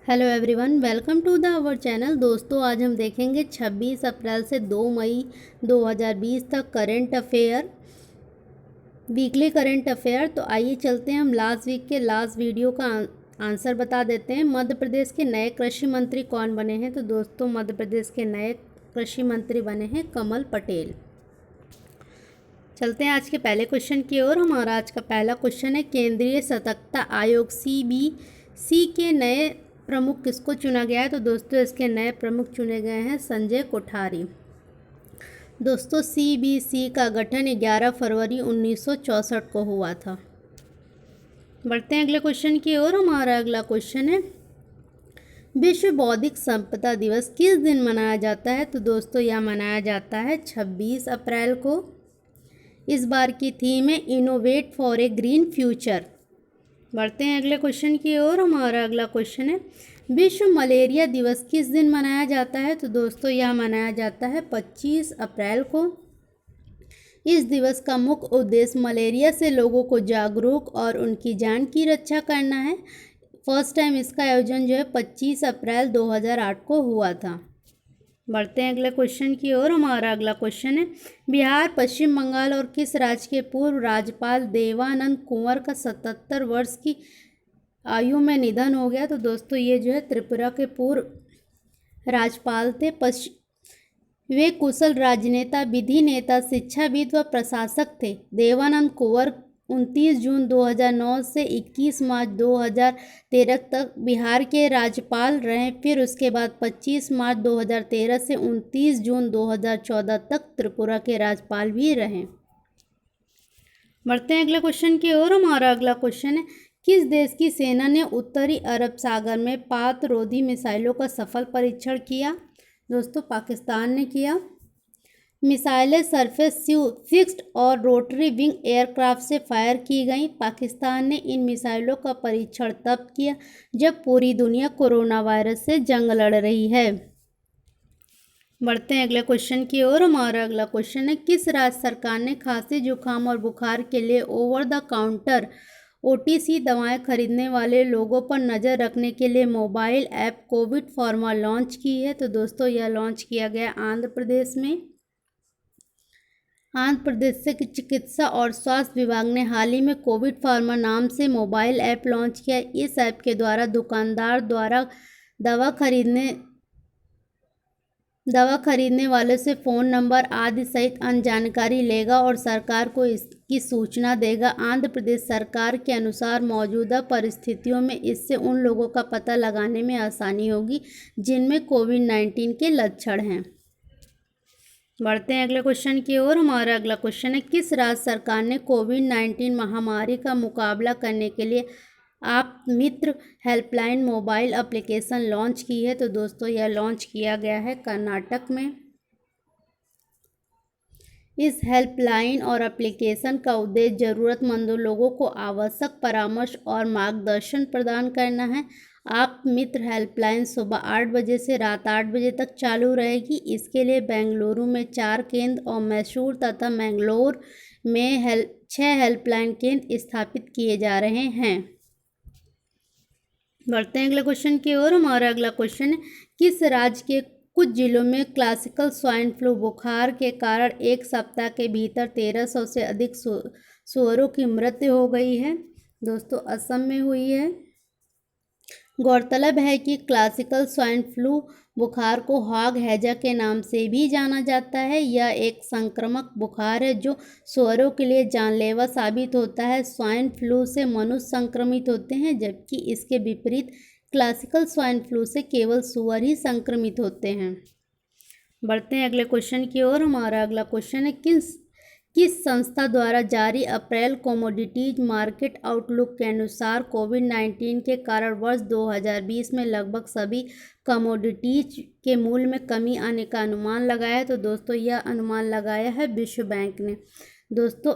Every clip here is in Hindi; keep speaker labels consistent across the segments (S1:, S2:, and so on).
S1: Hello everyone, welcome to the our channel. दोस्तों, आज हम देखेंगे 26 अप्रैल से 2 मई 2020 तक current affair, weekly current affair. तो आइए चलते हैं, हम लास्ट वीक के लास्ट वीडियो का आंसर बता देते हैं। मध्य प्रदेश के नए कृषि मंत्री कौन बने हैं? तो दोस्तों, मध्य प्रदेश के नए कृषि मंत्री बने हैं कमल पटेल। चलते हैं आज के पहले क्वेश्चन की ओर। हमारा आज का पहला क्वेश्चन है, केंद्रीय सतर्कता आयोग CBC के नए प्रमुख किसको चुना गया है? तो दोस्तों, इसके नए प्रमुख चुने गए हैं संजय कोठारी। दोस्तों, CBC का गठन 11 फरवरी 1964 को हुआ था। बढ़ते हैं अगले क्वेश्चन की ओर। हमारा अगला क्वेश्चन है, विश्व बौद्धिक संपदा दिवस किस दिन मनाया जाता है? तो दोस्तों, यह मनाया जाता है 26 अप्रैल को। इस बार की थीम है innovate for a green future. बढ़ते हैं अगले क्वेश्चन की ओर। हमारा अगला क्वेश्चन है, विश्व मलेरिया दिवस किस दिन मनाया जाता है? तो दोस्तों, यह मनाया जाता है 25 अप्रैल को। इस दिवस का मुख्य उद्देश्य मलेरिया से लोगों को जागरूक और उनकी जान की रक्षा करना है। फर्स्ट टाइम इसका आयोजन जो है 25 अप्रैल 2008 को हुआ था। बढ़ते हैं अगले क्वेश्चन की ओर। हमारा अगला क्वेश्चन है, बिहार, पश्चिम बंगाल और किस राज्य के पूर्व राज्यपाल देवानंद कुंवर का 77 वर्ष की आयु में निधन हो गया? तो दोस्तों, ये जो है त्रिपुरा के पूर्व राज्यपाल थे। वे कुशल राजनेता, विधि नेता, शिक्षाविद व प्रशासक थे। देवानंद कुंवर 29 जून 2009 से 21 मार्च 2013 तक बिहार के राज्यपाल रहे। फिर उसके बाद 25 मार्च 2013 से 29 जून 2014 तक त्रिपुरा के राज्यपाल भी रहे। बढ़ते हैं अगले क्वेश्चन की ओर। हमारा अगला क्वेश्चन है, किस देश की सेना ने उत्तरी अरब सागर में पात-रोधी मिसाइलों का सफल परीक्षण किया? दोस्तों, पाकिस्तान ने किया। मिसाइलें सरफेस फिक्स्ड और रोटरी विंग एयरक्राफ्ट से फायर की गई। पाकिस्तान ने इन मिसाइलों का परीक्षण तब किया जब पूरी दुनिया कोरोना वायरस से जंग लड़ रही है। बढ़ते हैं अगले क्वेश्चन की ओर। हमारा अगला क्वेश्चन है, किस राज्य सरकार ने खांसी, जुकाम और बुखार के लिए ओवर द काउंटर OTC दवाएं खरीदने वाले लोगों पर नज़र रखने के लिए mobile app Covid pharma launch की है? तो दोस्तों, यह लॉन्च किया गया आंध्र प्रदेश में। आंध्र प्रदेश से चिकित्सा और स्वास्थ्य विभाग ने हाल ही में कोविड फार्मा नाम से मोबाइल ऐप लॉन्च किया। इस ऐप के द्वारा दुकानदार द्वारा दवा खरीदने वाले से फ़ोन नंबर आदि सहित अन्य जानकारी लेगा और सरकार को इसकी सूचना देगा। आंध्र प्रदेश सरकार के अनुसार मौजूदा परिस्थितियों में इससे उन लोगों का पता लगाने में आसानी होगी जिनमें कोविड-19 के लक्षण हैं। बढ़ते हैं अगले क्वेश्चन की ओर। हमारा अगला क्वेश्चन है, किस राज्य सरकार ने कोविड-19 महामारी का मुकाबला करने के लिए आप मित्र हेल्पलाइन मोबाइल एप्लीकेशन लॉन्च की है? तो दोस्तों, यह लॉन्च किया गया है कर्नाटक में। इस हेल्पलाइन और एप्लीकेशन का उद्देश्य ज़रूरतमंद लोगों को आवश्यक परामर्श और मार्गदर्शन प्रदान करना है। आप मित्र हेल्पलाइन सुबह 8 बजे से रात 8 बजे तक चालू रहेगी। इसके लिए बेंगलुरु में 4 केंद्र और मैसूर तथा मैंगलोर में 6 हेल्पलाइन केंद्र स्थापित किए जा रहे हैं। बढ़ते हैं अगले क्वेश्चन की ओर। हमारा अगला क्वेश्चन है, किस राज्य के कुछ जिलों में क्लासिकल स्वाइन फ्लू बुखार के कारण एक सप्ताह के भीतर 1300 से अधिक सूअरों की मृत्यु हो गई है? दोस्तों, असम में हुई है। गौरतलब है कि क्लासिकल स्वाइन फ्लू बुखार को हॉग हैजा के नाम से भी जाना जाता है। यह एक संक्रामक बुखार है जो सूअरों के लिए जानलेवा साबित होता है। स्वाइन फ्लू से मनुष्य संक्रमित होते हैं, जबकि इसके विपरीत क्लासिकल स्वाइन फ्लू से केवल सूअर ही संक्रमित होते हैं। बढ़ते हैं अगले क्वेश्चन की ओर। हमारा अगला क्वेश्चन है, किस संस्था द्वारा जारी अप्रैल कमोडिटीज मार्केट आउटलुक के अनुसार कोविड-19 के कारण वर्ष 2020 में लगभग सभी कमोडिटीज के मूल्य में कमी आने का अनुमान लगाया है? तो दोस्तों, यह अनुमान लगाया है विश्व बैंक ने। दोस्तों,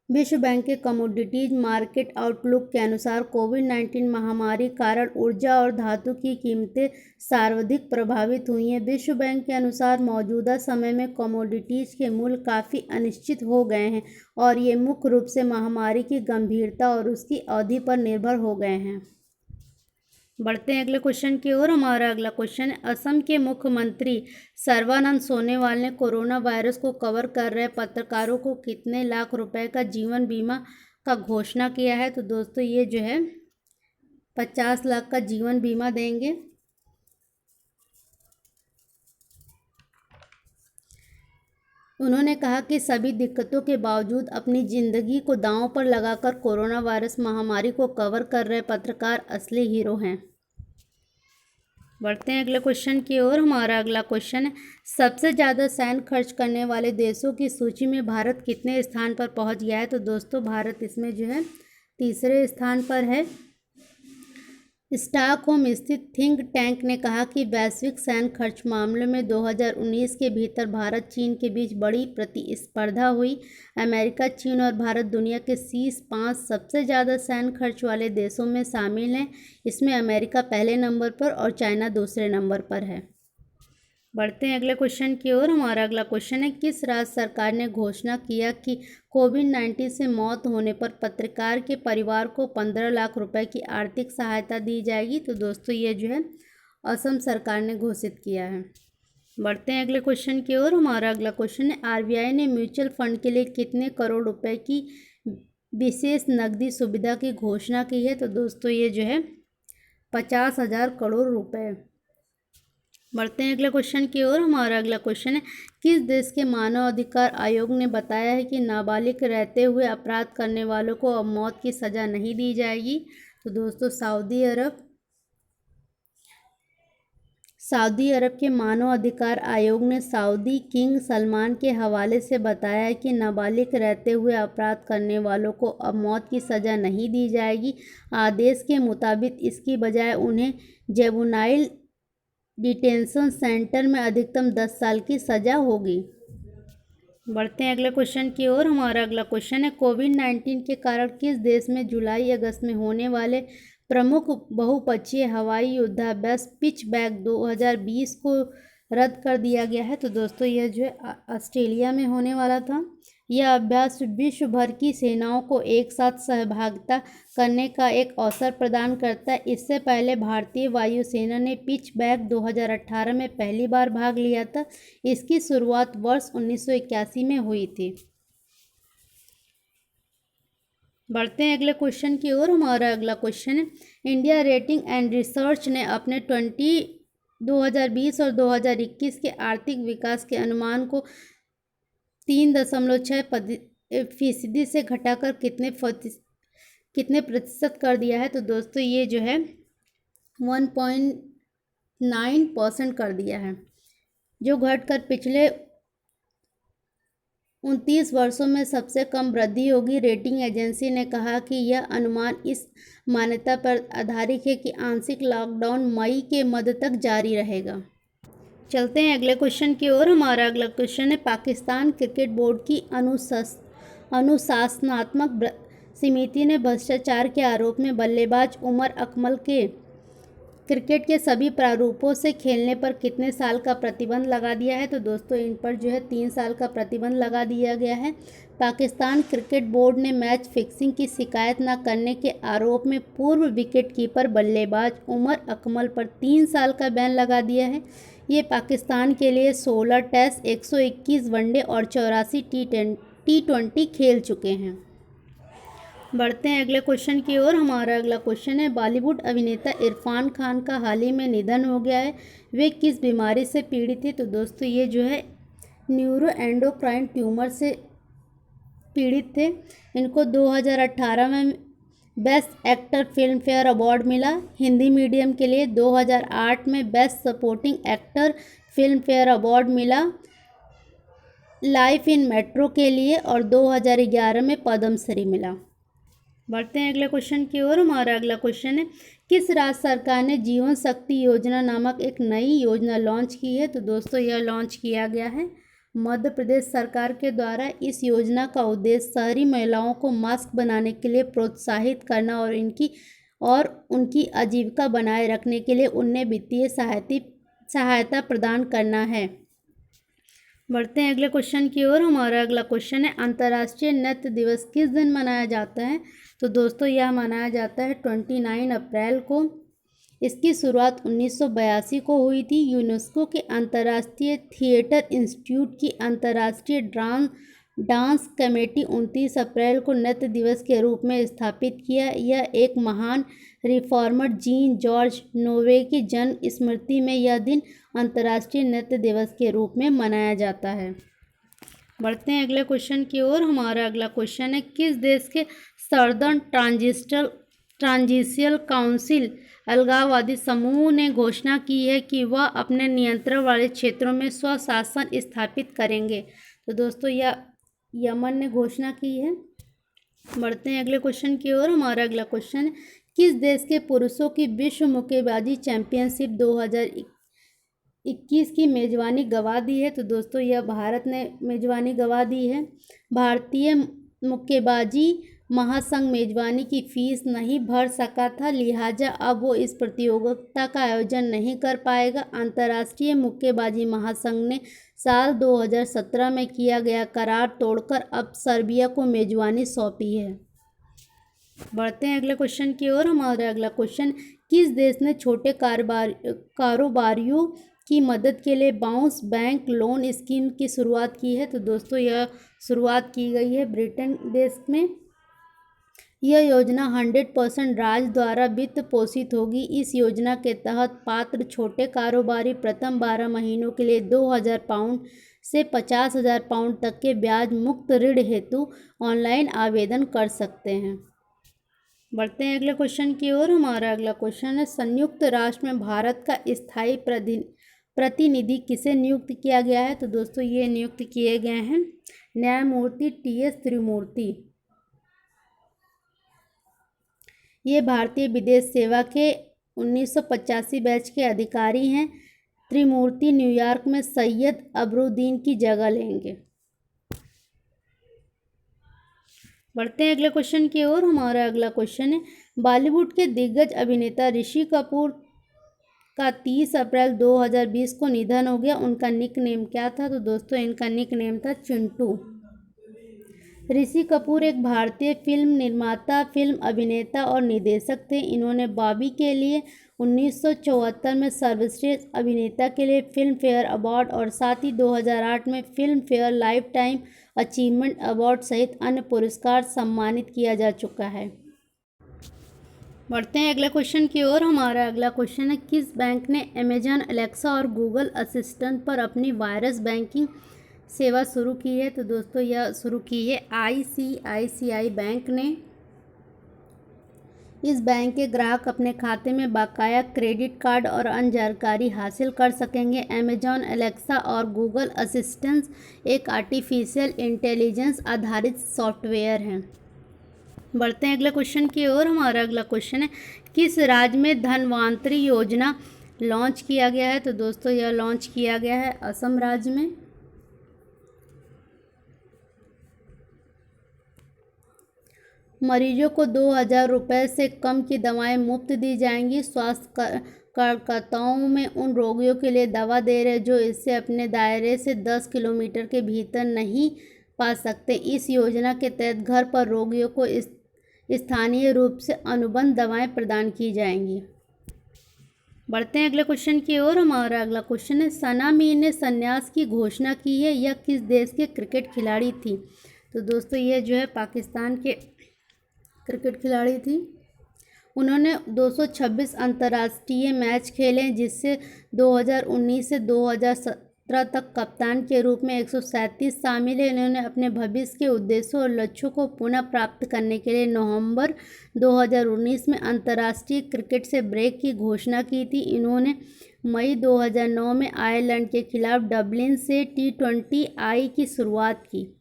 S1: विश्व बैंक के कमोडिटीज मार्केट आउटलुक के अनुसार कोविड-19 महामारी कारण ऊर्जा और धातु की कीमतें सर्वाधिक प्रभावित हुई हैं। विश्व बैंक के अनुसार मौजूदा समय में कमोडिटीज के मूल्य काफ़ी अनिश्चित हो गए हैं और ये मुख्य रूप से महामारी की गंभीरता और उसकी अवधि पर निर्भर हो गए हैं। बढ़ते हैं अगले क्वेश्चन की ओर। हमारा अगला क्वेश्चन है, असम के मुख्यमंत्री सर्बानंद सोनोवाल ने कोरोना वायरस को कवर कर रहे पत्रकारों को कितने लाख रुपए का जीवन बीमा का घोषणा किया है? तो दोस्तों ये जो है 50 लाख का जीवन बीमा देंगे। उन्होंने कहा कि सभी दिक्कतों के बावजूद अपनी जिंदगी को दांव पर लगाकर कोरोना वायरस महामारी को कवर कर रहे पत्रकार असली हीरो हैं। बढ़ते हैं अगले क्वेश्चन की ओर। हमारा अगला क्वेश्चन है, सबसे ज़्यादा सैन्य खर्च करने वाले देशों की सूची में भारत कितने स्थान पर पहुंच गया है? तो दोस्तों भारत इसमें जो है तीसरे स्थान पर है। स्टॉकहोम स्थित थिंक टैंक ने कहा कि वैश्विक सैन्य खर्च मामले में 2019 के भीतर भारत चीन के बीच बड़ी प्रतिस्पर्धा हुई। अमेरिका, चीन और भारत दुनिया के शीर्ष 5 सबसे ज़्यादा सैन्य खर्च वाले देशों में शामिल हैं। इसमें अमेरिका पहले नंबर पर और चाइना दूसरे नंबर पर है। बढ़ते हैं अगले क्वेश्चन की ओर। हमारा अगला क्वेश्चन है, किस राज्य सरकार ने घोषणा किया कि कोविड-19 से मौत होने पर पत्रकार के परिवार को 15 लाख रुपए की आर्थिक सहायता दी जाएगी? तो दोस्तों ये जो है असम सरकार ने घोषित किया है। बढ़ते हैं अगले क्वेश्चन की ओर। हमारा अगला क्वेश्चन है, आरबीआई ने म्यूचुअल फंड के लिए कितने करोड़ रुपए की विशेष नकदी सुविधा की घोषणा की है? तो दोस्तों ये जो है 50,000 करोड़ रुपए। बढ़ते हैं अगले क्वेश्चन की ओर। हमारा अगला क्वेश्चन है, किस देश के मानव अधिकार आयोग ने बताया है कि नाबालिग रहते हुए अपराध करने वालों को अब मौत की सज़ा नहीं दी जाएगी? तो दोस्तों सऊदी अरब के मानव अधिकार आयोग ने सऊदी किंग सलमान के हवाले से बताया है कि नाबालिग रहते हुए अपराध करने वालों को अब मौत की सज़ा नहीं दी जाएगी। आदेश के मुताबिक इसकी बजाय उन्हें जुवेनाइल डिटेंशन सेंटर में अधिकतम 10 साल की सज़ा होगी। बढ़ते हैं अगले क्वेश्चन की ओर। हमारा अगला क्वेश्चन है, कोविड-19 के कारण किस देश में जुलाई अगस्त में होने वाले प्रमुख बहुपक्षीय हवाई युद्धाभ्यास पिचबैक 2020 को रद्द कर दिया गया है? तो दोस्तों यह जो है ऑस्ट्रेलिया में होने वाला था। यह अभ्यास विश्व भर की सेनाओं को एक साथ सहभागिता करने का एक अवसर प्रदान करता है। इससे पहले भारतीय वायुसेना ने पिचबैक 2018 में पहली बार भाग लिया था। इसकी शुरुआत वर्ष 1981 में हुई थी। बढ़ते हैं अगले क्वेश्चन की ओर। हमारा अगला क्वेश्चन है, इंडिया रेटिंग एंड रिसर्च ने अपने 2020 और 2021 के आर्थिक विकास के अनुमान को 3.6% से घटाकर कितने प्रतिशत कर दिया है? तो दोस्तों ये जो है 1.9% कर दिया है, जो घटकर पिछले 29 वर्षों में सबसे कम वृद्धि होगी। रेटिंग एजेंसी ने कहा कि यह अनुमान इस मान्यता पर आधारित है कि आंशिक लॉकडाउन मई के मध्य तक जारी रहेगा। चलते हैं अगले क्वेश्चन की ओर। हमारा अगला क्वेश्चन है, पाकिस्तान क्रिकेट बोर्ड की अनुशासनात्मक समिति ने भ्रष्टाचार के आरोप में बल्लेबाज उमर अकमल के क्रिकेट के सभी प्रारूपों से खेलने पर कितने साल का प्रतिबंध लगा दिया है? तो दोस्तों इन पर जो है 3 साल का प्रतिबंध लगा दिया गया है। पाकिस्तान क्रिकेट बोर्ड ने मैच फिक्सिंग की शिकायत न करने के आरोप में पूर्व विकेटकीपर बल्लेबाज उमर अकमल पर 3 साल का बैन लगा दिया है। ये पाकिस्तान के लिए 16 टेस्ट, 121 वनडे और 84 टी20 खेल चुके हैं। बढ़ते हैं अगले क्वेश्चन की ओर। हमारा अगला क्वेश्चन है, बॉलीवुड अभिनेता इरफान खान का हाल ही में निधन हो गया है। वे किस बीमारी से पीड़ित थे? तो दोस्तों ये जो है न्यूरोएंडोक्राइन ट्यूमर से पीड़ित थे। इनको 2018 में best actor film fair award मिला हिंदी मीडियम के लिए। 2008 में best supporting actor film fair award मिला लाइफ इन मेट्रो के लिए और 2011 में पद्मश्री मिला। बढ़ते हैं अगले क्वेश्चन की ओर। हमारा अगला क्वेश्चन है, किस राज्य सरकार ने जीवन शक्ति योजना नामक एक नई योजना लॉन्च की है? तो दोस्तों यह लॉन्च किया गया है मध्य प्रदेश सरकार के द्वारा। इस योजना का उद्देश्य शहरी महिलाओं को मास्क बनाने के लिए प्रोत्साहित करना और उनकी आजीविका बनाए रखने के लिए उन्हें वित्तीय सहायता प्रदान करना है। बढ़ते हैं अगले क्वेश्चन की ओर। हमारा अगला क्वेश्चन है, अंतर्राष्ट्रीय नृत्य दिवस किस दिन मनाया जाता है? तो दोस्तों यह मनाया जाता है 29 अप्रैल को। इसकी शुरुआत 1982 को हुई थी। यूनेस्को के अंतर्राष्ट्रीय थिएटर इंस्टीट्यूट की अंतर्राष्ट्रीय डांस कमेटी 29 अप्रैल को नृत्य दिवस के रूप में स्थापित किया। यह एक महान रिफॉर्मर जीन जॉर्ज नोवे की जन्म स्मृति में यह दिन अंतर्राष्ट्रीय नृत्य दिवस के रूप में मनाया जाता है। बढ़ते हैं अगले क्वेश्चन की ओर। हमारा अगला क्वेश्चन है, किस देश के सदर्न ट्रांजिशनल काउंसिल अलगाववादी समूह ने घोषणा की है कि वह अपने नियंत्रण वाले क्षेत्रों में स्वशासन स्थापित करेंगे? तो दोस्तों यह यमन ने घोषणा की है। बढ़ते हैं अगले क्वेश्चन की ओर। हमारा अगला क्वेश्चन है, किस देश के पुरुषों की विश्व मुक्केबाजी चैंपियनशिप 2021 की मेजबानी गंवा दी है? तो दोस्तों यह भारत ने मेजबानी गंवा दी है। भारतीय मुक्केबाजी महासंघ मेजबानी की फीस नहीं भर सका था, लिहाजा अब वो इस प्रतियोगिता का आयोजन नहीं कर पाएगा। अंतर्राष्ट्रीय मुक्केबाजी महासंघ ने साल 2017 में किया गया करार तोड़कर अब सर्बिया को मेजबानी सौंपी है। बढ़ते हैं अगले क्वेश्चन की ओर। हमारा अगला क्वेश्चन, किस देश ने छोटे कारोबारियों की मदद के लिए बाउंस बैंक लोन स्कीम की शुरुआत की है? तो दोस्तों यह शुरुआत की गई है ब्रिटेन देश में। यह योजना 100% राज्य द्वारा वित्त पोषित होगी। इस योजना के तहत पात्र छोटे कारोबारी प्रथम 12 महीनों के लिए 2,000 पाउंड से 50,000 पाउंड तक के ब्याज मुक्त ऋण हेतु ऑनलाइन आवेदन कर सकते हैं। बढ़ते हैं अगले क्वेश्चन की ओर। हमारा अगला क्वेश्चन है, संयुक्त राष्ट्र में भारत का स्थायी प्रतिनिधि किसे नियुक्त किया गया है? तो दोस्तों ये नियुक्त किए गए हैं न्यायमूर्ति TS त्रिमूर्ति। ये भारतीय विदेश सेवा के 1985 बैच के अधिकारी हैं। त्रिमूर्ति न्यूयॉर्क में सैयद अबरुद्दीन की जगह लेंगे। बढ़ते हैं अगले क्वेश्चन की ओर। हमारा अगला क्वेश्चन है, बॉलीवुड के दिग्गज अभिनेता ऋषि कपूर का 30 अप्रैल 2020 को निधन हो गया। उनका निक नेम क्या था? तो दोस्तों इनका निक नेम था चिंटू। ऋषि कपूर एक भारतीय फिल्म निर्माता, फिल्म अभिनेता और निर्देशक थे। इन्होंने बॉबी के लिए 1974 में सर्वश्रेष्ठ अभिनेता के लिए फिल्म फेयर अवार्ड और साथ ही 2008 में film fair life time achievement award सहित अन्य पुरस्कार सम्मानित किया जा चुका है। बढ़ते हैं अगले क्वेश्चन की ओर। हमारा अगला क्वेश्चन है, किस बैंक ने अमेजॉन अलेक्सा और गूगल असिस्टेंट पर अपनी वायरस बैंकिंग सेवा शुरू की है? तो दोस्तों यह शुरू की है ICICI बैंक ने। इस बैंक के ग्राहक अपने खाते में बकाया क्रेडिट कार्ड और अन्य जानकारी हासिल कर सकेंगे। अमेजॉन अलेक्सा और गूगल असिस्टेंट एक आर्टिफिशियल इंटेलिजेंस आधारित सॉफ्टवेयर हैं। बढ़ते हैं अगले क्वेश्चन की ओर। हमारा अगला क्वेश्चन है, किस राज्य में धनवंतरी योजना लॉन्च किया गया है? तो दोस्तों यह लॉन्च किया गया है असम राज्य में। मरीजों को 2,000 रुपये से कम की दवाएं मुफ्त दी जाएंगी। स्वास्थ्य कार्यकर्ताओं में उन रोगियों के लिए दवा दे रहे जो इससे अपने दायरे से 10 किलोमीटर के भीतर नहीं पा सकते। इस योजना के तहत घर पर रोगियों को स्थानीय रूप से अनुबंध दवाएं प्रदान की जाएंगी। बढ़ते हैं अगले क्वेश्चन की ओर। हमारा अगला क्वेश्चन है, सना मीर ने संन्यास की घोषणा की है। यह किस देश के क्रिकेट खिलाड़ी थी? तो दोस्तों यह जो है पाकिस्तान के क्रिकेट खिलाड़ी थी। उन्होंने 226 अंतर्राष्ट्रीय मैच खेले, जिससे 2019 से 2017 तक कप्तान के रूप में 137 शामिल है। इन्होंने अपने भविष्य के उद्देश्यों और लक्ष्यों को पुनः प्राप्त करने के लिए नवंबर 2019 में अंतर्राष्ट्रीय क्रिकेट से ब्रेक की घोषणा की थी। इन्होंने मई 2009 में आयरलैंड के खिलाफ डबलिन से T20I की शुरुआत की।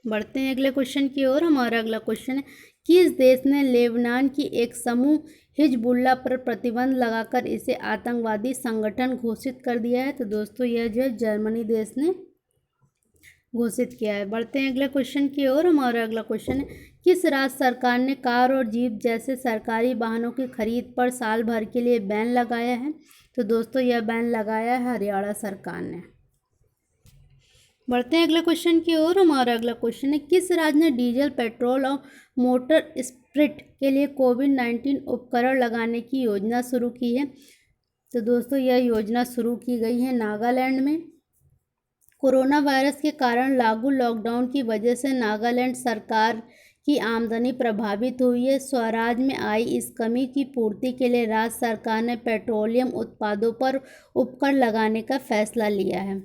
S1: बढ़ते हैं अगले क्वेश्चन की ओर। हमारा अगला क्वेश्चन है, किस देश ने लेबनान की एक समूह हिजबुल्लाह पर प्रतिबंध लगाकर इसे आतंकवादी संगठन घोषित कर दिया है? तो दोस्तों यह जो है जर्मनी देश ने घोषित किया है। बढ़ते हैं अगले क्वेश्चन की ओर। हमारा अगला क्वेश्चन है, किस राज्य सरकार ने कार और जीप जैसे सरकारी वाहनों की खरीद पर साल भर के लिए बैन लगाया है? तो दोस्तों यह बैन लगाया है हरियाणा सरकार ने। बढ़ते हैं अगले क्वेश्चन की ओर। हमारा अगला क्वेश्चन है, किस राज्य ने डीजल, पेट्रोल और मोटर फ्रिट के लिए कोविड-19 उपकरण लगाने की योजना शुरू की है। तो दोस्तों यह योजना शुरू की गई है नागालैंड में। कोरोना वायरस के कारण लागू लॉकडाउन की वजह से नागालैंड सरकार की आमदनी प्रभावित हुई है। स्वराज में आई इस कमी की पूर्ति के लिए राज्य सरकार ने पेट्रोलियम उत्पादों पर उपकर लगाने का फैसला लिया है।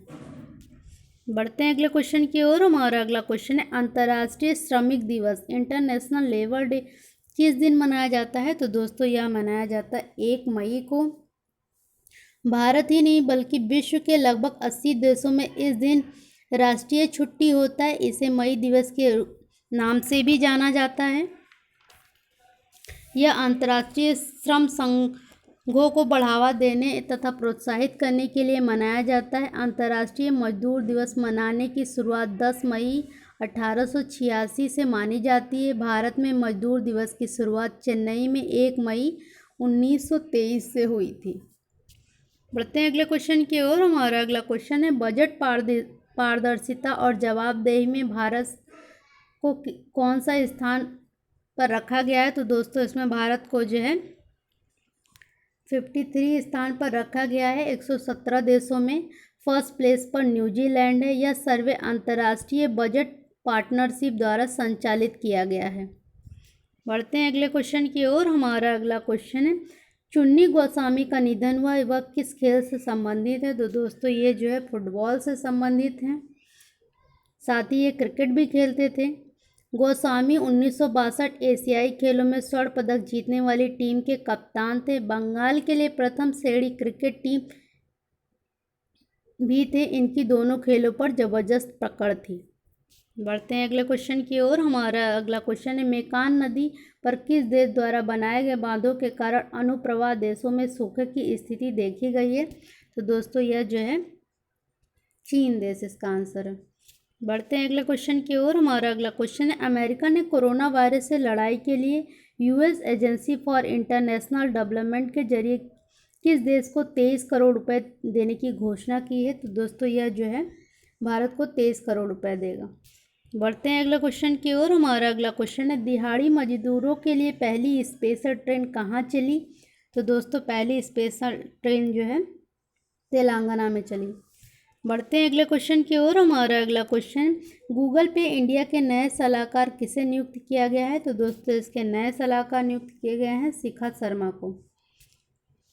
S1: बढ़ते हैं अगले क्वेश्चन की ओर। हमारा अगला क्वेश्चन है अंतर्राष्ट्रीय श्रमिक दिवस इंटरनेशनल लेबर डे किस दिन मनाया जाता है? तो दोस्तों यह मनाया जाता है 1 मई को। भारत ही नहीं बल्कि विश्व के लगभग 80 देशों में इस दिन राष्ट्रीय छुट्टी होता है। इसे मई दिवस के नाम से भी जाना जाता है। यह अंतर्राष्ट्रीय श्रम संघों को बढ़ावा देने तथा प्रोत्साहित करने के लिए मनाया जाता है। अंतर्राष्ट्रीय मजदूर दिवस मनाने की शुरुआत 10 मई 1886 से मानी जाती है। भारत में मजदूर दिवस की शुरुआत चेन्नई में 1 मई 1923 से हुई थी। बढ़ते हैं अगले क्वेश्चन की ओर। हमारा अगला क्वेश्चन है बजट पारदर्शिता और जवाबदेही में भारत को कौन सा स्थान पर रखा गया है? तो दोस्तों इसमें भारत को जो है 53 स्थान पर रखा गया है 117 देशों में। फर्स्ट प्लेस पर न्यूजीलैंड है। यह सर्वे अंतर्राष्ट्रीय बजट पार्टनरशिप द्वारा संचालित किया गया है। बढ़ते हैं अगले क्वेश्चन की ओर। हमारा अगला क्वेश्चन है चुन्नी गोस्वामी का निधन हुआ वह किस खेल से संबंधित है? तो दोस्तों ये जो है फुटबॉल से संबंधित हैं, साथ ही ये क्रिकेट भी खेलते थे। गोस्वामी 1962 एशियाई खेलों में स्वर्ण पदक जीतने वाली टीम के कप्तान थे। बंगाल के लिए प्रथम श्रेणी क्रिकेट टीम भी थे। इनकी दोनों खेलों पर जबरदस्त पकड़ थी। बढ़ते हैं अगले क्वेश्चन की ओर। हमारा अगला क्वेश्चन है मेकान नदी पर किस देश द्वारा बनाए गए बांधों के कारण अनुप्रवाह देशों में सूखे की स्थिति देखी गई है? तो दोस्तों यह जो है चीन देश इसका आंसर है। बढ़ते हैं अगले क्वेश्चन की ओर। हमारा अगला क्वेश्चन है अमेरिका ने कोरोना वायरस से लड़ाई के लिए US agency for international development के जरिए किस देश को 23 करोड़ रुपए देने की घोषणा की है? तो दोस्तों यह जो है भारत को 23 करोड़ रुपए देगा। बढ़ते हैं अगले क्वेश्चन की ओर। हमारा अगला क्वेश्चन है दिहाड़ी मजदूरों के लिए पहली स्पेशल ट्रेन कहाँ चली? तो दोस्तों पहली स्पेशल ट्रेन जो है तेलंगाना में चली। बढ़ते हैं अगले क्वेश्चन की ओर। हमारा अगला क्वेश्चन गूगल पे इंडिया के नए सलाहकार किसे नियुक्त किया गया है? तो दोस्तों इसके नए सलाहकार नियुक्त किए गए हैं शिखा शर्मा को।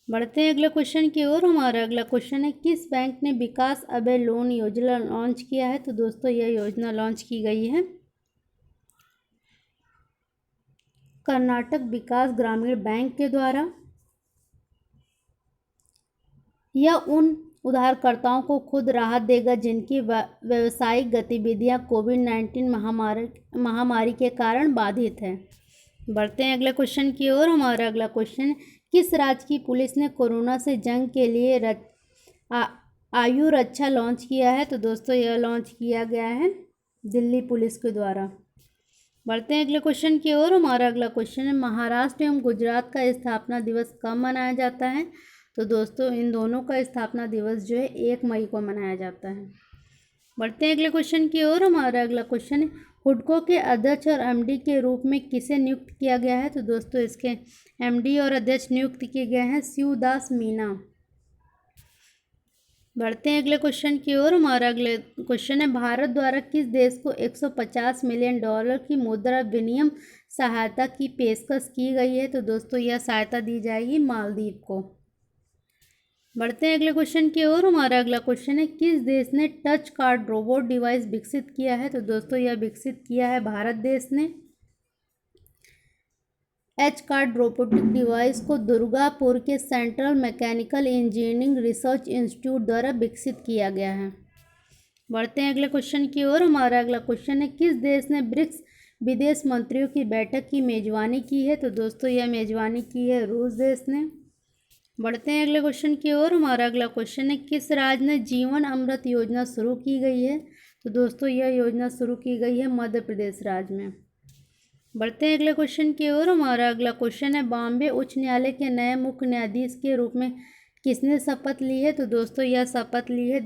S1: बढ़ते हैं अगले क्वेश्चन की ओर। हमारा अगला क्वेश्चन है किस बैंक ने विकास अभय लोन योजना लॉन्च किया है? तो दोस्तों यह योजना लॉन्च की गई है कर्नाटक विकास ग्रामीण बैंक के द्वारा। यह उन उधारकर्ताओं को खुद राहत देगा जिनकी व्यावसायिक गतिविधियां कोविड-19 महामारी के कारण बाधित हैं। बढ़ते हैं अगले क्वेश्चन की ओर। हमारा अगला क्वेश्चन किस राज्य की पुलिस ने कोरोना से जंग के लिए आयु रक्षा लॉन्च किया है? तो दोस्तों यह लॉन्च किया गया है दिल्ली पुलिस के द्वारा। बढ़ते हैं अगले क्वेश्चन की ओर। हमारा अगला क्वेश्चन है महाराष्ट्र एवं गुजरात का स्थापना दिवस कब मनाया जाता है? तो दोस्तों इन दोनों का स्थापना दिवस जो है 1 मई को मनाया जाता है। बढ़ते हैं अगले क्वेश्चन की ओर। हमारा अगला क्वेश्चन है हुडको के अध्यक्ष और एमडी के रूप में किसे नियुक्त किया गया है? तो दोस्तों इसके एमडी और अध्यक्ष नियुक्त किए गए हैं शिवदास मीना। बढ़ते हैं अगले क्वेश्चन की ओर। हमारा अगले क्वेश्चन है भारत द्वारा किस देश को $150 मिलियन की मुद्रा विनिमय सहायता की पेशकश की गई है? तो दोस्तों यह सहायता दी जाएगी मालदीव को। बढ़ते हैं अगले क्वेश्चन की ओर। हमारा अगला क्वेश्चन है किस देश ने टच कार्ड रोबोट डिवाइस विकसित किया है? तो दोस्तों यह विकसित किया है भारत देश ने। एच कार्ड रोबोटिक डिवाइस को दुर्गापुर के central mechanical engineering research institute द्वारा विकसित किया गया है। बढ़ते हैं अगले क्वेश्चन की ओर। हमारा अगला क्वेश्चन है किस देश ने ब्रिक्स विदेश मंत्रियों की बैठक की मेजबानी की है? तो दोस्तों यह मेजबानी की है रूस देश ने। बढ़ते हैं अगले क्वेश्चन की ओर। हमारा अगला क्वेश्चन है किस राज्य ने जीवन अमृत योजना शुरू की गई है? तो दोस्तों यह योजना शुरू की गई है मध्य प्रदेश राज्य में। बढ़ते हैं अगले क्वेश्चन की ओर। हमारा अगला क्वेश्चन है बॉम्बे उच्च न्यायालय के नए मुख्य न्यायाधीश के रूप में किसने शपथ ली है? तो दोस्तों यह शपथ ली है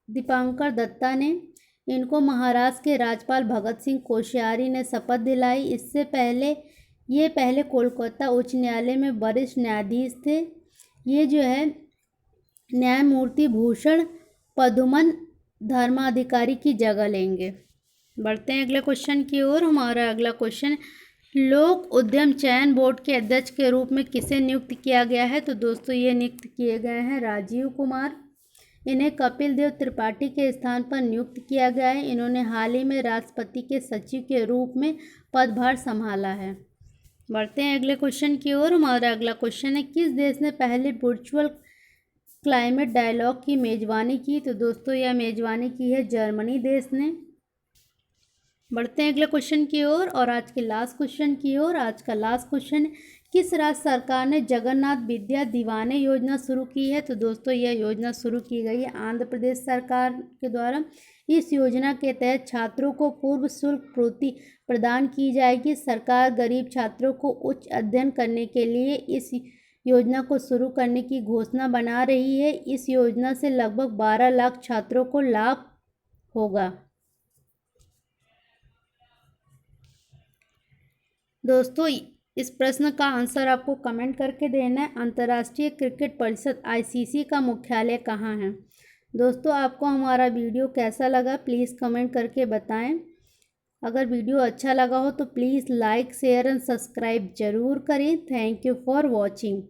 S1: दीपांकर दत्ता ने। इनको महाराष्ट्र के राज्यपाल भगत सिंह कोश्यारी ने शपथ दिलाई। इससे पहले ये पहले कोलकाता उच्च न्यायालय में वरिष्ठ न्यायाधीश थे। ये जो है न्यायमूर्ति भूषण पदुमन धर्माधिकारी की जगह लेंगे। बढ़ते हैं अगले क्वेश्चन की ओर। हमारा अगला क्वेश्चन, लोक उद्यम चयन बोर्ड के अध्यक्ष के रूप में किसे नियुक्त किया गया है? तो दोस्तों ये नियुक्त किए गए हैं राजीव कुमार। इन्हें कपिल देव त्रिपाठी के स्थान पर नियुक्त किया गया है। इन्होंने हाल ही में राष्ट्रपति के सचिव के रूप में पदभार संभाला है। बढ़ते हैं अगले क्वेश्चन की ओर। हमारा अगला क्वेश्चन है, किस देश ने पहले वर्चुअल क्लाइमेट डायलॉग की मेजबानी की? तो दोस्तों यह मेजबानी की है जर्मनी देश ने। बढ़ते हैं अगले क्वेश्चन की ओर और आज के लास्ट क्वेश्चन की ओर। आज का लास्ट क्वेश्चन है, किस राज्य सरकार ने जगन्नाथ विद्या दीवाने योजना शुरू की है? तो दोस्तों यह योजना शुरू की गई है आंध्र प्रदेश सरकार के द्वारा। इस योजना के तहत छात्रों को पूर्व शुल्क पूर्ति प्रदान की जाएगी। सरकार गरीब छात्रों को उच्च अध्ययन करने के लिए इस योजना को शुरू करने की घोषणा बना रही है। इस योजना से लगभग 12 लाख छात्रों को लाभ होगा। दोस्तों इस प्रश्न का आंसर आपको कमेंट करके देना है। अंतर्राष्ट्रीय क्रिकेट परिषद ICC का मुख्यालय कहाँ है? दोस्तों आपको हमारा वीडियो कैसा लगा प्लीज़ कमेंट करके बताएं। अगर वीडियो अच्छा लगा हो तो please like share and subscribe ज़रूर करें। Thank you for watching.